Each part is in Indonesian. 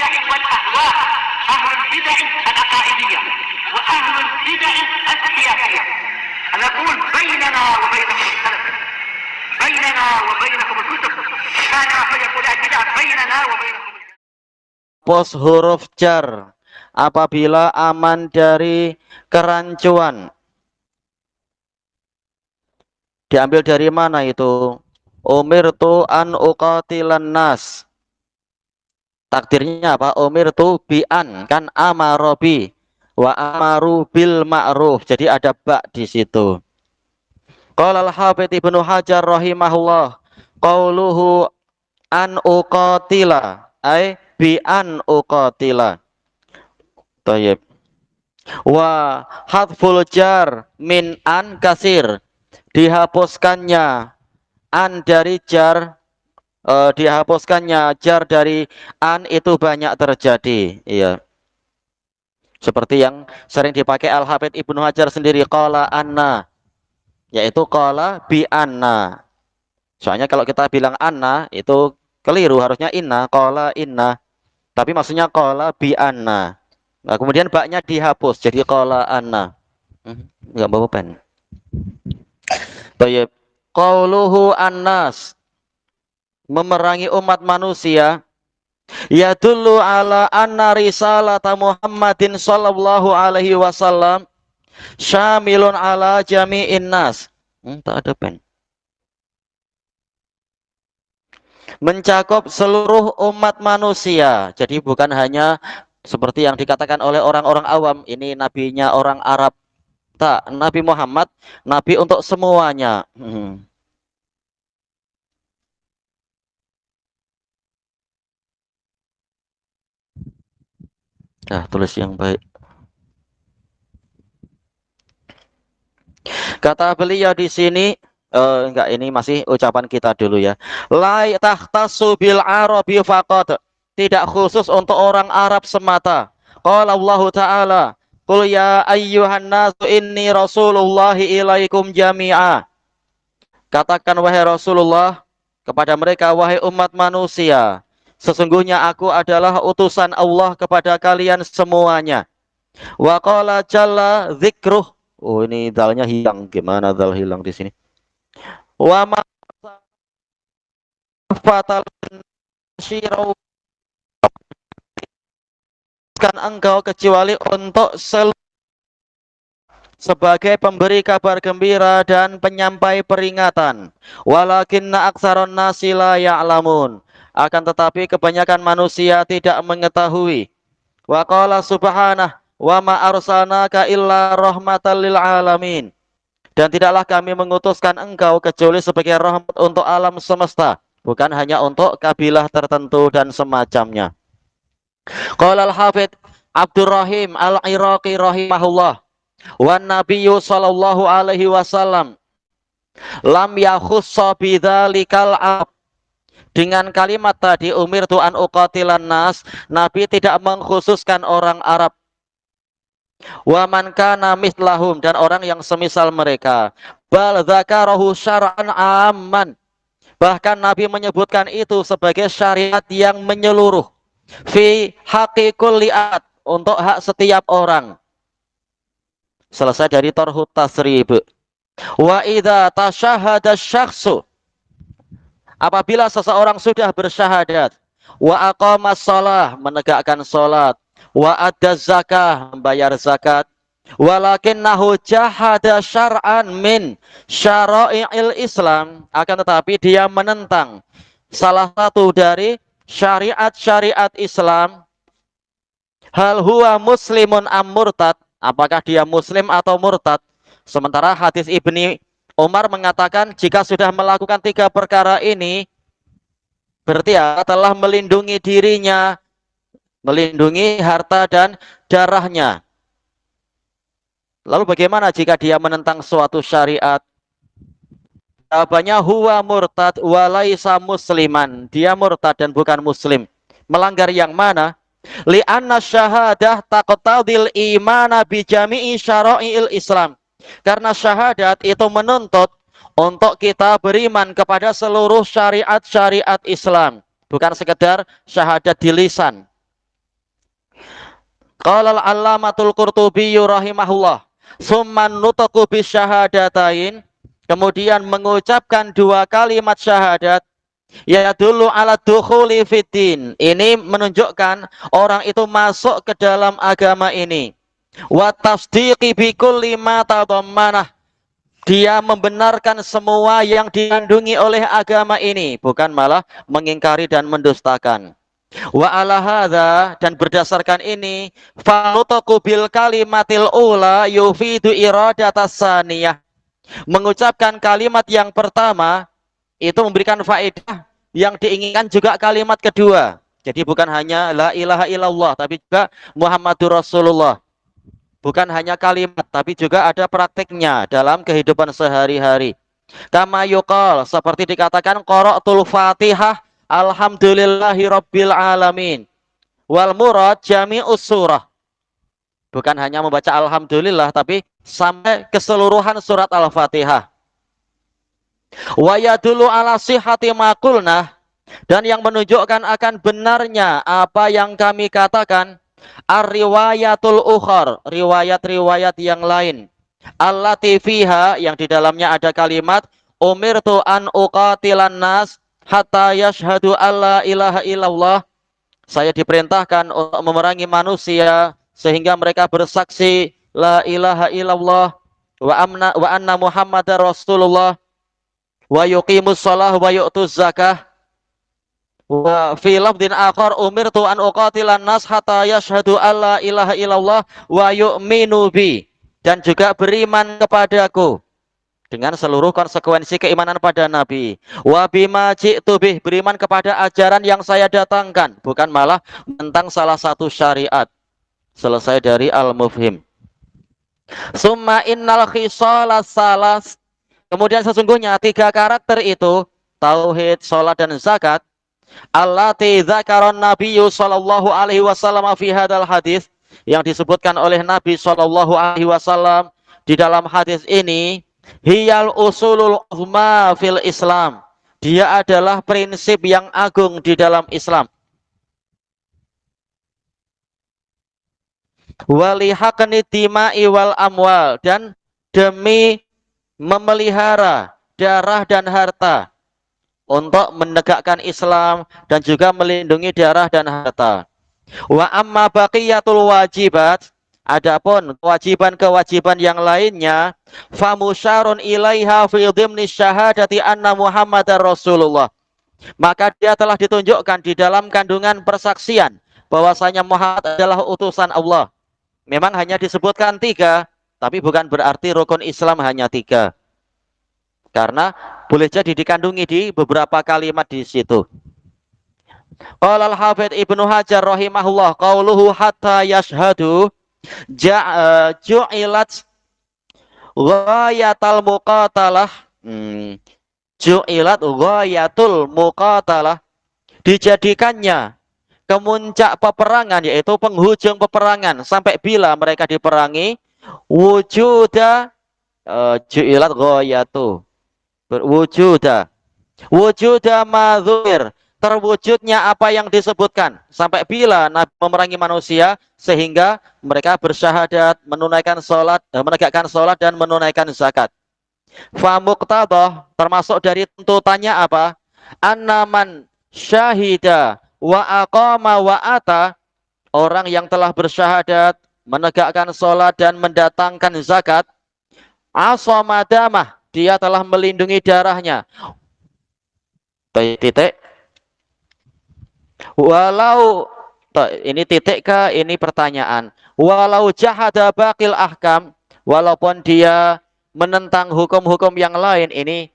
البدع والأهواء، أهل البدع العقائدية وأهل البدع السياسية. نقول بيننا وبينكم السلف، بيننا وبينكم الكتب، كان فيقول البدع بيننا وبينكم. Pos huruf jar apabila aman dari kerancuan. Diambil dari mana itu? Umirtu an uqatilan nas. Takdirnya apa? Umirtu bi an, kan amarobi wa amaru bil ma'ruf. Jadi ada ba di situ. Qala al-Hafidz Ibnu Hajar rahimahullah, qauluhu an uqatila ay bi an uqatila. Tayyib. Wa hadful jar min an kasir, dihapuskannya an dari jar, dihapuskannya jar dari an itu banyak terjadi. Iya, seperti yang sering dipakai Al-Hafidz Ibnu Hajar sendiri, qala anna, yaitu qala bi anna. Soalnya kalau kita bilang anna itu keliru, harusnya inna, qala inna, tapi maksudnya qala bi anna. Nah, kemudian baknya dihapus jadi qala anna. Enggak bawa pen. Baik. Qauluhu annas, memerangi umat manusia, yadullu ala anna risalata Muhammadin sallallahu alaihi wasallam syamilun ala jami'in nas. Tak ada pen. Mencakup seluruh umat manusia. Jadi bukan hanya seperti yang dikatakan oleh orang-orang awam, ini nabinya orang Arab. Tak, Nabi Muhammad, nabi untuk semuanya. Tulis yang baik. Kata beliau di sini, enggak, ini masih ucapan kita dulu ya. La tahtasu bil arabi faqat, tidak khusus untuk orang Arab semata. Qala Allah Ta'ala, qul ya ayyuhan nasu inni rasulullahi ilaikum jami'a. Katakan wahai Rasulullah kepada mereka, wahai umat manusia, sesungguhnya aku adalah utusan Allah kepada kalian semuanya. Wa qala jalla dzikruh. Oh, ini dalnya hilang. Gimana dal hilang di sini? Wa ma fatal syirau, kan engkau kecuali untuk sebagai pemberi kabar gembira dan penyampai peringatan. Walakinna aktsaron nasi la ya'lamun, akan tetapi kebanyakan manusia tidak mengetahui. Wa qala subhanahu wa ma arsalnaka illa rahmatan lil alamin, dan tidaklah kami mengutuskan engkau kecuali sebagai rahmat untuk alam semesta, bukan hanya untuk kabilah tertentu dan semacamnya. Qala al-Hafidz Abdurrahim al-Iraqi rahimahullah, wan nabiyyu sallallahu alaihi wasallam lam yakhussa bidzalikal ab, dengan kalimat tadi umirtu an uqatilan nas, Nabi tidak mengkhususkan orang Arab. Wa man kana mithlahum, dan orang yang semisal mereka. Bal dzakarahu syar'an amman, bahkan Nabi menyebutkan itu sebagai syariat yang menyeluruh. Fi haqqi kulli ahad, untuk hak setiap orang. Selesai dari tarhut tasrib. Wa idza tasyahada syakhsu, apabila seseorang sudah bersyahadat, wa aqamas shalah, menegakkan salat, wa adda zakah, membayar zakat, walakinnahu jahada syar'an min syara'i'il Islam, akan tetapi dia menentang salah satu dari syariat-syariat Islam. Hal huwa muslimun am murtad, apakah dia muslim atau murtad? Sementara hadis Ibni Umar mengatakan jika sudah melakukan 3 perkara ini, berarti telah melindungi dirinya, melindungi harta dan darahnya. Lalu bagaimana jika dia menentang suatu syariat? Jawabannya huwa murtad wa laisa musliman, dia murtad dan bukan muslim. Melanggar yang mana? Li'anna syahadah taqtadil imana bi jami'i syara'i'il Islam, karena syahadat itu menuntut untuk kita beriman kepada seluruh syariat-syariat Islam, bukan sekedar syahadat di lisan. Qala al-allamatul Qurtubi rahimahullah, summan nutaqu bisyahadatain, kemudian mengucapkan dua kalimat syahadat, ya dulu ala dukhuli fiddin. Ini menunjukkan orang itu masuk ke dalam agama ini. Wa tasdiqi bi kulli ma tadammanah. Dia membenarkan semua yang dikandungi oleh agama ini, bukan malah mengingkari dan mendustakan. Wa ala hadza, dan berdasarkan ini, falutaqu bil kalimatil ula yufidu iradatas saniyah. Mengucapkan kalimat yang pertama itu memberikan faedah yang diinginkan juga kalimat kedua. Jadi bukan hanya la ilaha illallah, tapi juga Muhammadur Rasulullah. Bukan hanya kalimat, tapi juga ada praktiknya dalam kehidupan sehari-hari. Kama yuqal, seperti dikatakan qara'tul Fatihah alhamdulillahi rabbil alamin. Wal murad jami'us surah. Bukan hanya membaca alhamdulillah, tapi sampai keseluruhan surat Al-Fatihah. Wa yadullu ala sihhati ma qulna, dan yang menunjukkan akan benarnya apa yang kami katakan, ar-riwayatul ukhar, riwayat-riwayat yang lain, allati fiha, yang di dalamnya ada kalimat umirtu an uqatilan nas hatta yashhadu alla ilaha illallah. Saya diperintahkan untuk memerangi manusia sehingga mereka bersaksi la ilaha illallah wa anna muhammadar rasulullah wa yuqimus shalah wa yu'tuz zakah. Wa fi lafdin akhar umirtu an uqatilan nas hatta yashhadu alla ilaha illallah wa yu'minu bi, dan juga beriman kepadaku dengan seluruh konsekuensi keimanan pada Nabi. Wa bima ji'tu bih, beriman kepada ajaran yang saya datangkan, bukan malah tentang salah satu syariat. Selesai dari al-mufhim. Summa innal khisalas salas, kemudian sesungguhnya tiga karakter itu, tauhid, salat dan zakat, allati dzakaran nabiyyu sallallahu alaihi wasallam fi hadzal hadis, yang disebutkan oleh Nabi sallallahu alaihi wasallam di dalam hadis ini, hiyal usulul uzma fil Islam. Dia adalah prinsip yang agung di dalam Islam. Walihaqni dima'i wal amwal, dan demi memelihara darah dan harta, untuk menegakkan Islam dan juga melindungi darah dan harta. Wa amma baqiyatul wajibat, adapun kewajiban-kewajiban yang lainnya, famusyarun ilaiha fi dhimni syahadati anna Muhammadar Rasulullah, maka dia telah ditunjukkan di dalam kandungan persaksian bahwasanya Muhammad adalah utusan Allah. Memang hanya disebutkan tiga, tapi bukan berarti rukun Islam hanya tiga. Karena boleh jadi dikandungi di beberapa kalimat di situ. Qala al-Hafidz Ibnu Hajar rahimahullah, qauluhu hatta yashhadu ju'ilat ghayatul muqatalah, ju'ilat ghayatul muqatalah, dijadikannya kemuncak peperangan, yaitu penghujung peperangan, sampai bila mereka diperangi, wujuda ju'ilat ghayatu wujuda madzhir, terwujudnya apa yang disebutkan, sampai bila Nabi memerangi manusia sehingga mereka bersyahadat, menunaikan salat, menegakkan salat dan menunaikan zakat. Fa muqtadah, termasuk dari tuntutannya apa? Annaman syahida wa aqama wa ata, orang yang telah bersyahadat, menegakkan salat dan mendatangkan zakat, asama damah, dia telah melindungi darahnya. Titik. Walau, ini titik kah? Ini pertanyaan. Walau jahada baqil ahkam, walaupun dia menentang hukum-hukum yang lain. Ini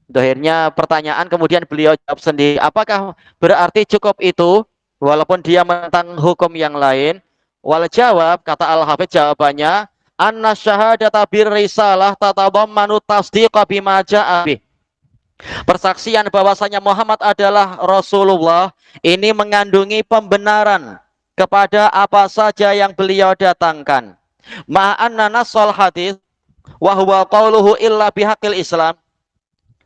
dohirnya pertanyaan, kemudian beliau jawab sendiri. Apakah berarti cukup itu walaupun dia menentang hukum yang lain? Wal jawab, kata Al-Hafidz, jawabannya, anna syahadata bir risalah tatadammanu tasdiqa bima ja'a bih. Persaksian bahwasanya Muhammad adalah Rasulullah ini mengandungi pembenaran kepada apa saja yang beliau datangkan. Ma'anna nassal hadis wa huwa qauluhu illa bihaqqil Islam.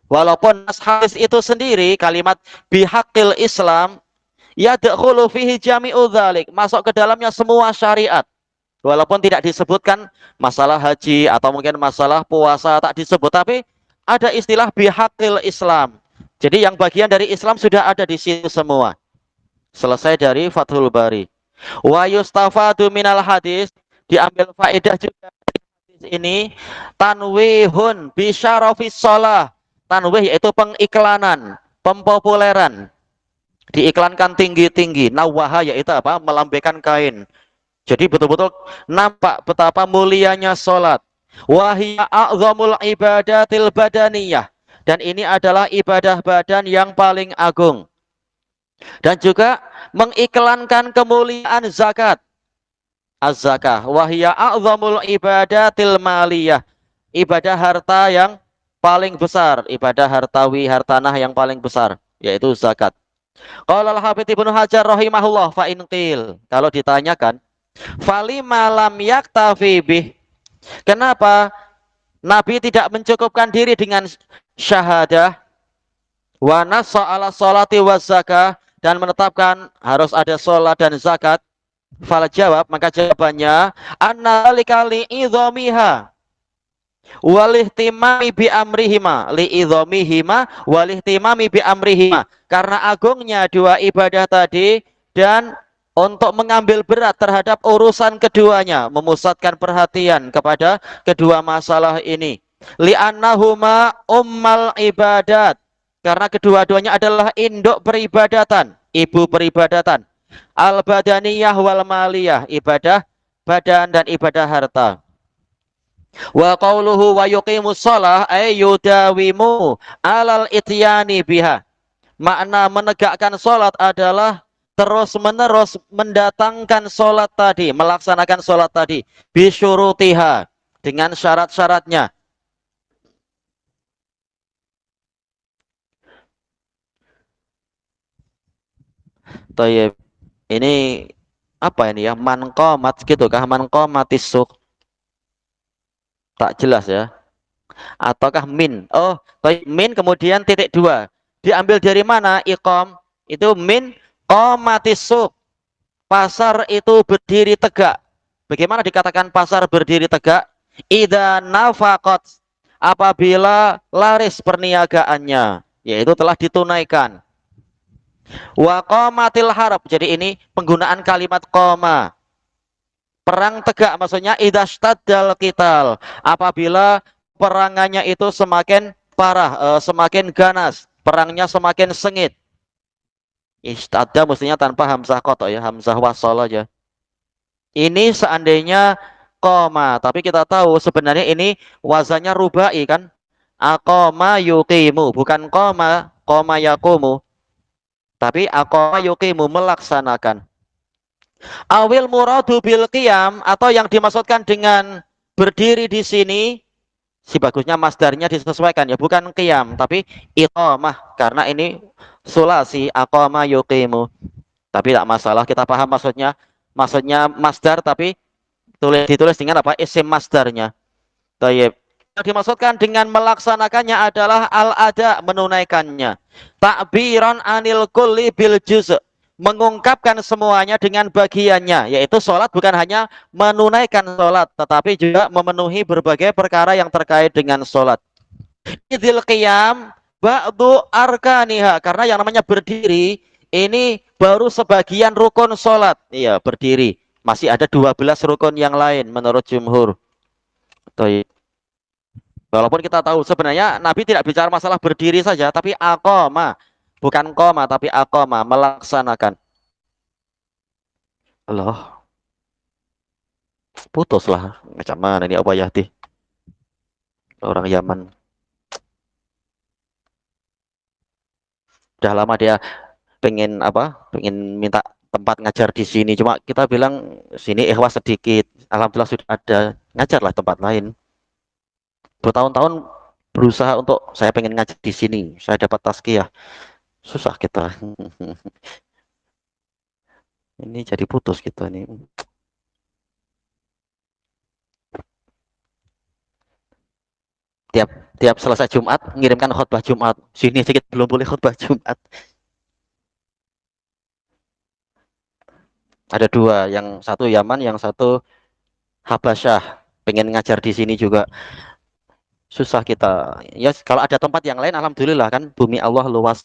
Walaupun nas hadis itu sendiri kalimat bihaqqil Islam yadkhulu fihi jami'u dzalik, masuk ke dalamnya semua syariat. Walaupun tidak disebutkan masalah haji atau mungkin masalah puasa tak disebut, tapi ada istilah bihaqil Islam. Jadi yang bagian dari Islam sudah ada di situ semua. Selesai dari Fathul Bari. Wa yustafadu minal hadis, diambil faedah juga dari hadis ini, tanwihun bisyarafis shalah. Tanwih yaitu pengiklanan, pempopuleran. Diiklankan tinggi-tinggi. Nawaha yaitu apa? Melambaikan kain. Jadi betul-betul nampak betapa mulianya sholat. Wahia a'zamul ibadatil badaniyah. Dan ini adalah ibadah badan yang paling agung. Dan juga mengiklankan kemuliaan zakat. Az-zakah. Wahia a'zamul ibadatil maliyah. Ibadah harta yang paling besar. Ibadah hartawi, hartanah yang paling besar. Yaitu zakat. Qala al-Hafidz Ibnu Hajar rahimahullah fa'inqil. Kalau ditanyakan, fali malam yaktafi bih. Kenapa Nabi tidak mencukupkan diri dengan syahadah wa nassa ala sholati wa zakah dan menetapkan harus ada sholat dan zakat? Fal jawab, maka jawabannya anna likali idhomiha walihtimami bi amrihima li idhomihima walihtimami bi amrihima, karena agungnya dua ibadah tadi dan untuk mengambil berat terhadap urusan keduanya, memusatkan perhatian kepada kedua masalah ini. Li'annahuma ummal ibadat, karena kedua-duanya adalah induk peribadatan, ibu peribadatan. Al-badaniyah wal maliyah, ibadah badan dan ibadah harta. Wa qauluhu wa yuqimus shalah ay yudawimu alal ityani biha. Makna menegakkan sholat adalah terus-menerus mendatangkan sholat tadi, melaksanakan sholat tadi, bisyurutiha, dengan syarat-syaratnya. Tayyib. Ini apa ini ya? Man qomat gitu kah? Man qomatis suq. Tak jelas ya. Ataukah min? Oh, tayyib. Min kemudian titik dua. Diambil dari mana? Iqam. Itu min qomatis suq. Pasar itu berdiri tegak. Bagaimana dikatakan pasar berdiri tegak? Idza nafaqat, apabila laris perniagaannya, yaitu telah ditunaikan. Wa qamatil harb, jadi ini penggunaan kalimat qama. Perang tegak maksudnya idza staddal qital, apabila perangannya itu semakin parah, semakin ganas, perangnya semakin sengit. Istada mestinya tanpa hamzah qata ya, hamzah wasal aja. Ini seandainya koma, tapi kita tahu sebenarnya ini wazannya rubai kan? Aqama yuqimu, bukan koma yakumu. Tapi aqama yuqimu, melaksanakan. Awil muradu bil qiyam, atau yang dimaksudkan dengan berdiri di sini, si bagusnya masdarnya disesuaikan ya, bukan qiyam tapi iqamah, karena ini sulasi aqama yuqimu. Tapi tidak masalah, kita paham maksudnya. Maksudnya masdar tapi ditulis dengan apa? Isim masdarnya. Tayyib. Yang dimaksudkan dengan melaksanakannya adalah al-ada, menunaikannya. Takbiran anil kulli bil juz', mengungkapkan semuanya dengan bagiannya, yaitu sholat bukan hanya menunaikan sholat, tetapi juga memenuhi berbagai perkara yang terkait dengan sholat. Idzil qiyam ba'du arkaniha, karena yang namanya berdiri ini baru sebagian rukun sholat. Iya, berdiri. Masih ada 12 rukun yang lain menurut jumhur. Walaupun kita tahu sebenarnya Nabi tidak bicara masalah berdiri saja, tapi aqama. Bukan koma, tapi aqama, melaksanakan. Allah. Putuslah. Macam mana ini Abu Yahdi? Orang Yaman. Udah lama dia pengen apa? Pengen minta tempat ngajar di sini. Cuma kita bilang sini ikhwas sedikit. Alhamdulillah sudah ada, ngajarlah tempat lain. Bertahun-tahun berusaha untuk saya pengen ngajar di sini. Saya dapat tazkiyah. Susah kita. Ini jadi putus kita nih. Tiap selesai Jumat mengirimkan khutbah Jumat. Sini sedikit belum boleh khutbah Jumat. Ada dua, yang satu Yaman, yang satu Habasyah. Pengen ngajar di sini juga susah kita. Ya kalau ada tempat yang lain, alhamdulillah kan, bumi Allah luas.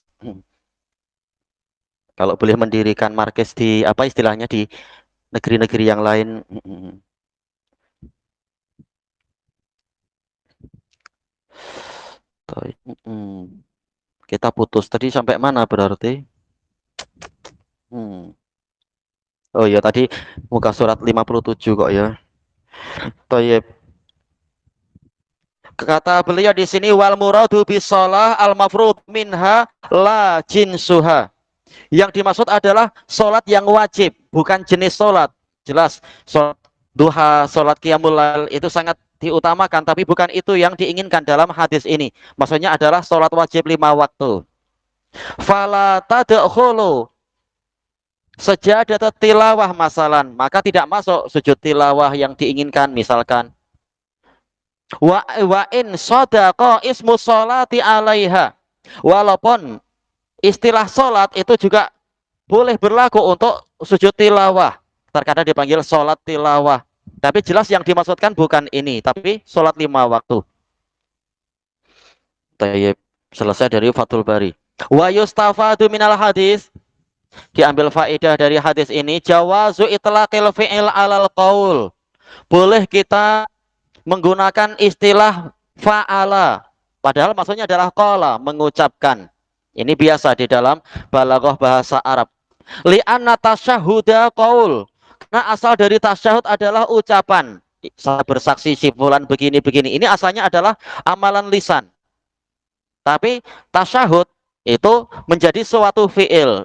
Kalau boleh mendirikan markes di apa istilahnya di negeri-negeri yang lain. Kita putus tadi sampai mana berarti? Hmm. Oh iya tadi muka surat 57 kok ya. Toyib. Kata beliau di sini wal muradu bisolah al mafrud minha la jinsuha. Yang dimaksud adalah solat yang wajib, bukan jenis solat. Jelas, solat duha, solat qiyamul lail itu sangat diutamakan, tapi bukan itu yang diinginkan dalam hadis ini. Maksudnya adalah solat wajib 5 waktu. Fala tadkhulu sajadat tilawah masalan, maka tidak masuk sujud tilawah yang diinginkan misalkan. Wa in sadaqa ismu sholati alaiha. Walaupun istilah solat itu juga boleh berlaku untuk sujud tilawah. Terkadang dipanggil solat tilawah. Tapi jelas yang dimaksudkan bukan ini, tapi solat 5 waktu. Tayyib. Selesai dari Fathul Bari. Wa yustafadu minal hadis. Diambil faedah dari hadis ini. Jawazu itlaqil fi'il alal qaul. Boleh kita menggunakan istilah fa'ala. Padahal maksudnya adalah qala, mengucapkan. Ini biasa di dalam balaghah bahasa Arab. Li'anna tasyahuda qaul. Karena asal dari tasyahud adalah ucapan. Saya bersaksi si fulan begini-begini. Ini asalnya adalah amalan lisan. Tapi tasyahud itu menjadi suatu fi'il.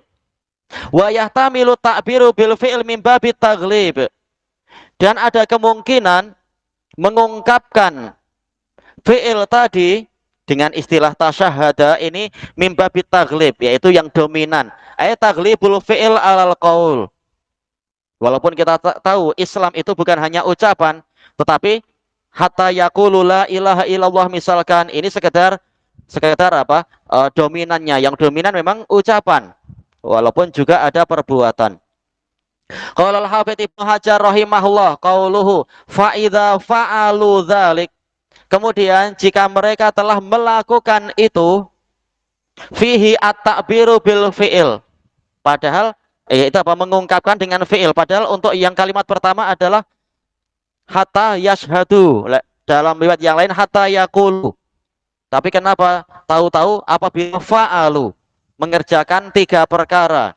Wa yahtamilu ta'biru bil fi'il min babit taghlib. Dan ada kemungkinan mengungkapkan fi'il tadi dengan istilah tasyahada ini mimbabit taglib, yaitu yang dominan. Ayat taglibul fi'il alal qaul. Walaupun kita tahu Islam itu bukan hanya ucapan, tetapi hatta yaqulu la ilaha illallah misalkan ini sekedar apa? Dominannya. Yang dominan memang ucapan. Walaupun juga ada perbuatan. Qala al-Hafidz Ibnu Hajar rahimahullah qauluhu fa idza fa'alu dzalik. Kemudian jika mereka telah melakukan itu fihi at-ta'biru bil fi'il. Padahal itu apa mengungkapkan dengan fi'il. Padahal untuk yang kalimat pertama adalah hatta yashhadu. Dalam riwayat yang lain hatta yaqulu. Tapi kenapa tahu-tahu apabila fa'alu mengerjakan 3 perkara.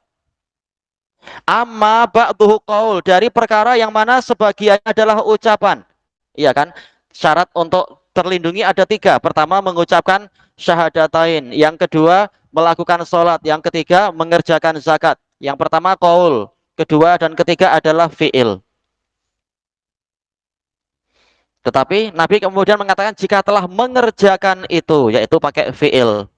Amma ba'duhu qaul, dari perkara yang mana sebagian adalah ucapan. Iya kan? Syarat untuk terlindungi ada 3. Pertama mengucapkan syahadatain. Yang kedua melakukan sholat. Yang ketiga mengerjakan zakat. Yang pertama qaul. Kedua dan ketiga adalah fi'il. Tetapi Nabi kemudian mengatakan jika telah mengerjakan itu, yaitu pakai fi'il.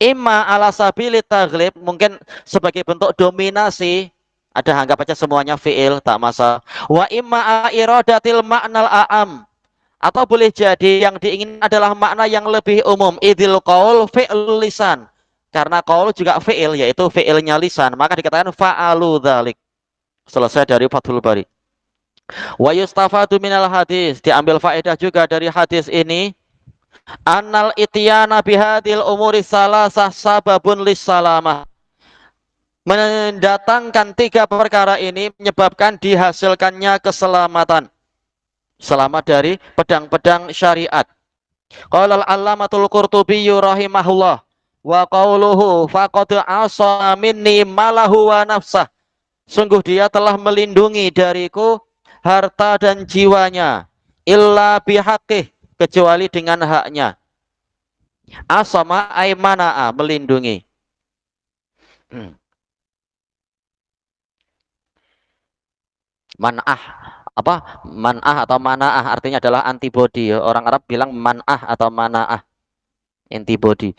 Imma ala sabili taghlib, mungkin sebagai bentuk dominasi, ada anggap aja semuanya fi'il, tak masalah. Wa imma ala iradatil ma'nal a'am, atau boleh jadi yang diingin adalah makna yang lebih umum. Idil qaul fi'l lisan, karena qaul juga fi'il, yaitu fi'ilnya lisan, maka dikatakan fa'alu dzalik. Selesai dari Fathul Bari. Wa yustafadu minal hadis, diambil faedah juga dari hadis ini. Annal ityana bihadil umuri salasah sababun lissalamah. Mendatangkan 3 perkara ini menyebabkan dihasilkannya keselamatan. Selamat dari pedang-pedang syariat. Qala al-allamatul Qurtubi rahimahullah wa qauluhu faqad asa minni malahu wa nafsah. Sungguh dia telah melindungi dariku harta dan jiwanya illa bihaqqih, kecuali dengan haknya. Asama ay mana'a, melindungi. Man'ah, apa? Man'ah atau mana'ah artinya adalah antibody. Orang Arab bilang man'ah atau mana'ah, antibody.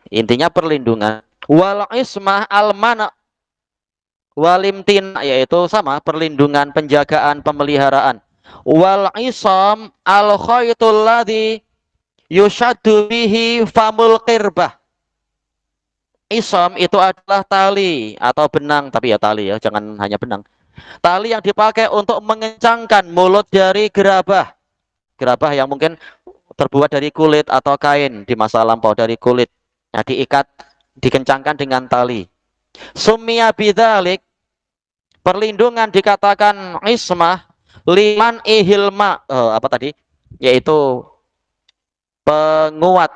Intinya perlindungan. Wal ismah al mana' walimtin, yaitu sama, perlindungan, penjagaan, pemeliharaan. Wal isam al khaytul ladzi yushaddu bihi famul qirbah. Isom itu adalah tali atau benang, tapi ya tali ya, jangan hanya benang. Tali yang dipakai untuk mengencangkan mulut dari gerabah. Gerabah yang mungkin terbuat dari kulit atau kain di masa lampau dari kulit. Nah, diikat, dikencangkan dengan tali. Summiya bidzalik, perlindungan dikatakan ismah liman ihilma, apa tadi? Yaitu penguat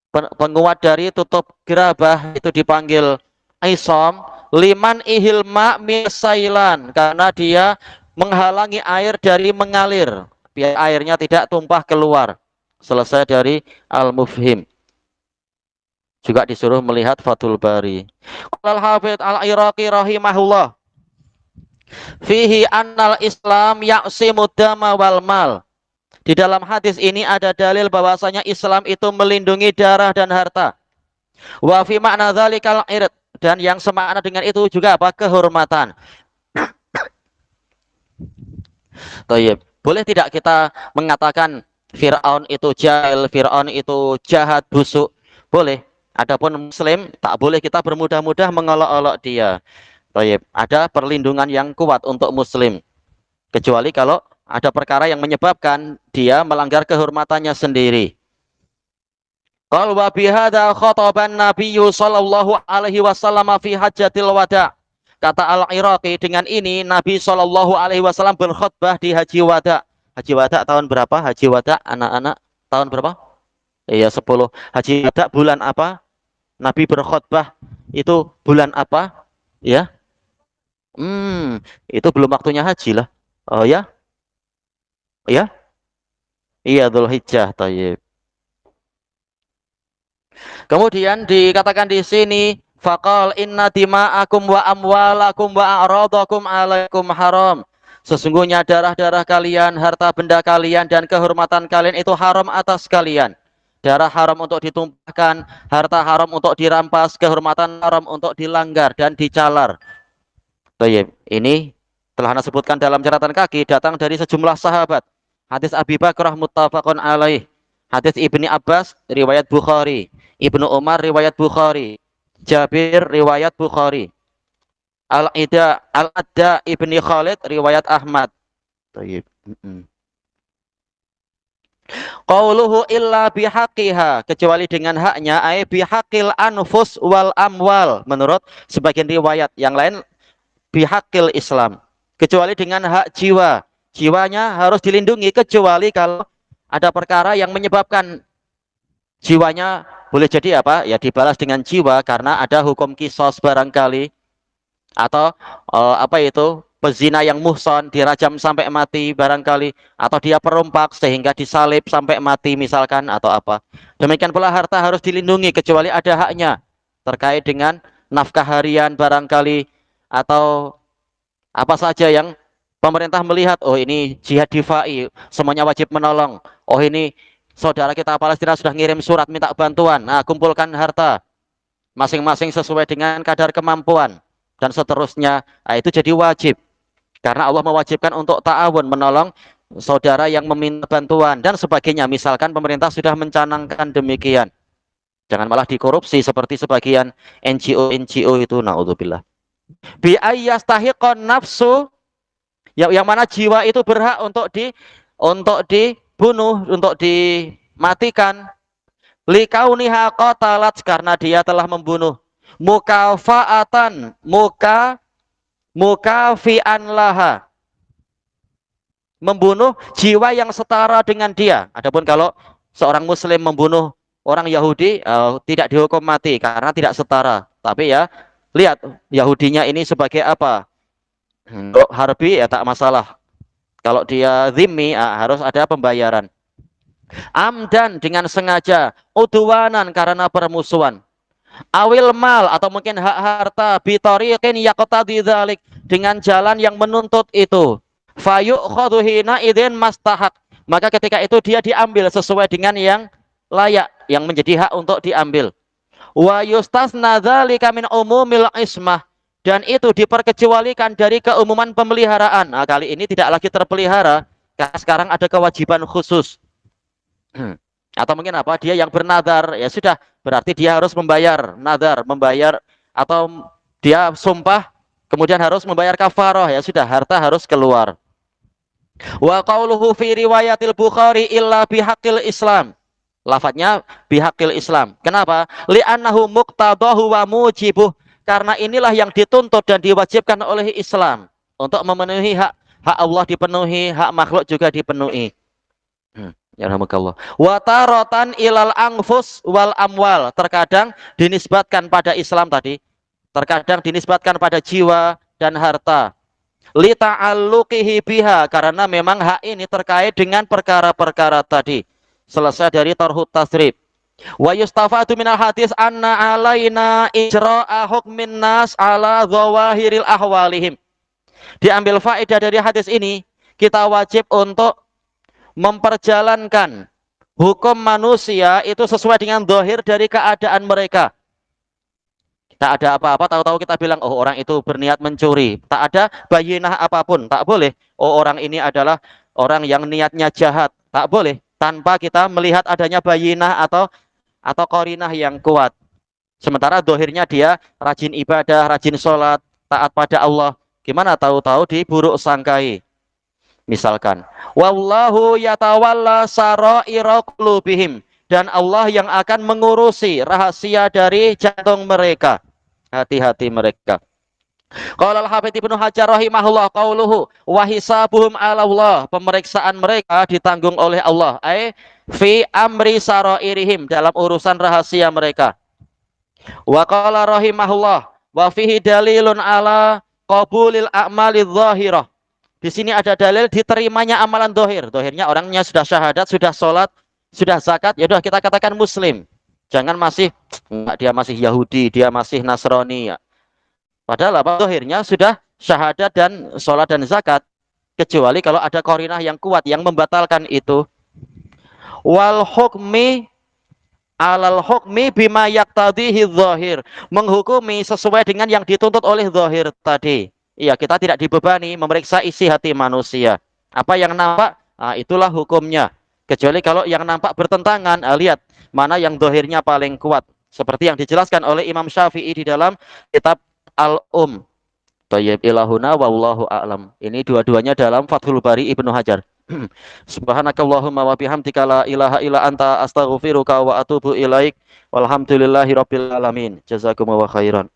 penguat dari tutup gerabah itu dipanggil isom liman ihilma misailan karena dia menghalangi air dari mengalir biar airnya tidak tumpah keluar. Selesai dari Al-Mufhim. Juga disuruh melihat Fathul Bari. Al-Hafidh Al-Iraqi rahimahullah, fihi annal Islam ya'simud dama wal mal. Di dalam hadis ini ada dalil bahwasanya Islam itu melindungi darah dan harta. Wa fi makna dzalikal ird, dan yang semakna dengan itu juga apa? Kehormatan. Thayyib. Boleh tidak kita mengatakan Fir'aun itu jahil, Fir'aun itu jahat, busuk? Boleh. Adapun muslim tak boleh kita bermudah-mudah mengolok-olok dia. Thayyib. Ada perlindungan yang kuat untuk muslim. Kecuali kalau ada perkara yang menyebabkan dia melanggar kehormatannya sendiri. Qal wa bihadza khataban Nabiyyu sallallahu alaihi wasallam fi hajjatil wada'. Kata Al-Iraqi, dengan ini Nabi sallallahu alaihi wasallam berkhutbah di Haji Wada'. Haji Wada' tahun berapa? Haji Wada' anak-anak tahun berapa? Iya 10. Haji Wada' bulan apa? Nabi berkhutbah itu bulan apa? Ya. Itu belum waktunya haji lah. Oh ya? Ya? Iya Dzulhijjah, thayyib. Kemudian dikatakan di sini faqal inna dima'akum wa amwalakum wa a'radakum alaikum haram. Sesungguhnya darah-darah kalian, harta benda kalian dan kehormatan kalian itu haram atas kalian. Darah haram untuk ditumpahkan, harta haram untuk dirampas, kehormatan haram untuk dilanggar dan dicalar. Baik, ini telah Anda sebutkan dalam catatan kaki datang dari sejumlah sahabat. Hadis Abi Bakrah muttafaqun alaih. Hadis Ibni Abbas riwayat Bukhari. Ibnu Umar riwayat Bukhari. Jabir riwayat Bukhari. Al-Adda Ibni Khalid riwayat Ahmad. Baik. Qauluhu illa bihaqiha, kecuali dengan haknya, ay bihaqil anfus wal amwal, menurut sebagian riwayat. Yang lain bihaqil Islam, kecuali dengan hak jiwa. Jiwanya harus dilindungi kecuali kalau ada perkara yang menyebabkan jiwanya boleh jadi apa? Ya dibalas dengan jiwa karena ada hukum kisos barangkali, atau apa itu? Pezina yang muhson dirajam sampai mati barangkali, atau dia perompak sehingga disalib sampai mati misalkan, atau apa. Demikian pula harta harus dilindungi kecuali ada haknya terkait dengan nafkah harian barangkali, atau apa saja yang pemerintah melihat, oh ini jihad difai, semuanya wajib menolong. Oh ini saudara kita Palestina sudah ngirim surat minta bantuan, nah kumpulkan harta masing-masing sesuai dengan kadar kemampuan dan seterusnya. Nah, itu jadi wajib karena Allah mewajibkan untuk ta'awun, menolong saudara yang meminta bantuan dan sebagainya. Misalkan pemerintah sudah mencanangkan demikian, jangan malah dikorupsi seperti sebagian NGO itu, naudzubillah. Bi ayyastahiqon nafsu, yang mana jiwa itu berhak untuk dibunuh, untuk dimatikan, likauniha qatalat, karena dia telah membunuh, mukafaatan, mukafian laha, membunuh jiwa yang setara dengan dia. Adapun kalau seorang muslim membunuh orang Yahudi, tidak dihukum mati karena tidak setara. Tapi ya lihat Yahudinya ini sebagai apa? Harbi ya tak masalah. Kalau dia zimmi harus ada pembayaran. Amdan dengan sengaja, udwanan karena permusuhan. Awil mal atau mungkin hak harta, bitariqin yaqtadi dzalik, dengan jalan yang menuntut itu. Fayu'khadhu hina idzin mastahaq, maka ketika itu dia diambil sesuai dengan yang layak, yang menjadi hak untuk diambil. Wa yustasna dzalika min umumil ismah, dan itu diperkecualikan dari keumuman pemeliharaan. Nah, kali ini tidak lagi terpelihara karena sekarang ada kewajiban khusus. Atau mungkin apa, dia yang bernadar, ya sudah berarti dia harus membayar nadar, membayar atau dia sumpah kemudian harus membayar kafarah, ya sudah, harta harus keluar. Wa qauluhu fi riwayatil Bukhari illa bihaqqil Islam. Lafadznya bihaqil Islam. Kenapa? Li'annahu muqtadahu wa mujibuh. Karena inilah yang dituntut dan diwajibkan oleh Islam. Untuk memenuhi hak Allah dipenuhi, hak makhluk juga dipenuhi. Ya rahmukallah. Wa taratan ilal anfus wal amwal. Terkadang dinisbatkan pada Islam tadi. Terkadang dinisbatkan pada jiwa dan harta. Li ta'alluqihi biha. Karena memang hak ini terkait dengan perkara-perkara tadi. Selesai dari tarhut tasrib. Wa yustafadu minal hadis anna alaina ijra'a hukmin nas ala zawahiril ahwalihim. Diambil faedah dari hadis ini, kita wajib untuk memperjalankan hukum manusia itu sesuai dengan zahir dari keadaan mereka. Tak ada apa-apa, tahu-tahu kita bilang, oh orang itu berniat mencuri. Tak ada bayinah apapun, tak boleh. Oh orang ini adalah orang yang niatnya jahat, tak boleh. Tanpa kita melihat adanya bayinah atau qarinah yang kuat. Sementara dohirnya dia rajin ibadah, rajin sholat, taat pada Allah. Gimana tahu-tahu diburuk sangkai. Misalkan, wallahu yatawalla saraira qulubihim, dan Allah yang akan mengurusi rahasia dari jantung mereka, hati-hati mereka. Qala al-Hafidz Ibnu Hajar rahimahullah qauluhu wa hisabuhum 'ala Allah, pemeriksaan mereka ditanggung oleh Allah, fi amri sarairihim, dalam urusan rahasia mereka. Wa qala rahimahullah wa fihi dalilun 'ala qabulil a'malidz zahirah. Di sini ada dalil diterimanya amalan zahir. Zahirnya orangnya sudah syahadat, sudah sholat, sudah zakat, ya udah kita katakan muslim. Jangan masih dia masih Yahudi, dia masih Nasrani ya. Padahal apa? Zahirnya sudah syahadat dan sholat dan zakat. Kecuali kalau ada qarinah yang kuat yang membatalkan itu. Wal hukmi alal hukmi bima yaqtadihi zahir. Menghukumi sesuai dengan yang dituntut oleh zahir tadi. Iya, kita tidak dibebani memeriksa isi hati manusia. Apa yang nampak, itulah hukumnya. Kecuali kalau yang nampak bertentangan, lihat mana yang zahirnya paling kuat. Seperti yang dijelaskan oleh Imam Syafi'i di dalam kitab Thayyib ilahuna wallahu a'lam. Ini dua-duanya dalam Fathul Bari Ibnu Hajar. Subhanakallahumma wa bihamdika la ilaha illa anta astaghfiruka wa atubu ilaik. Walhamdulillahirabbil alamin. Jazakumullahu khairan.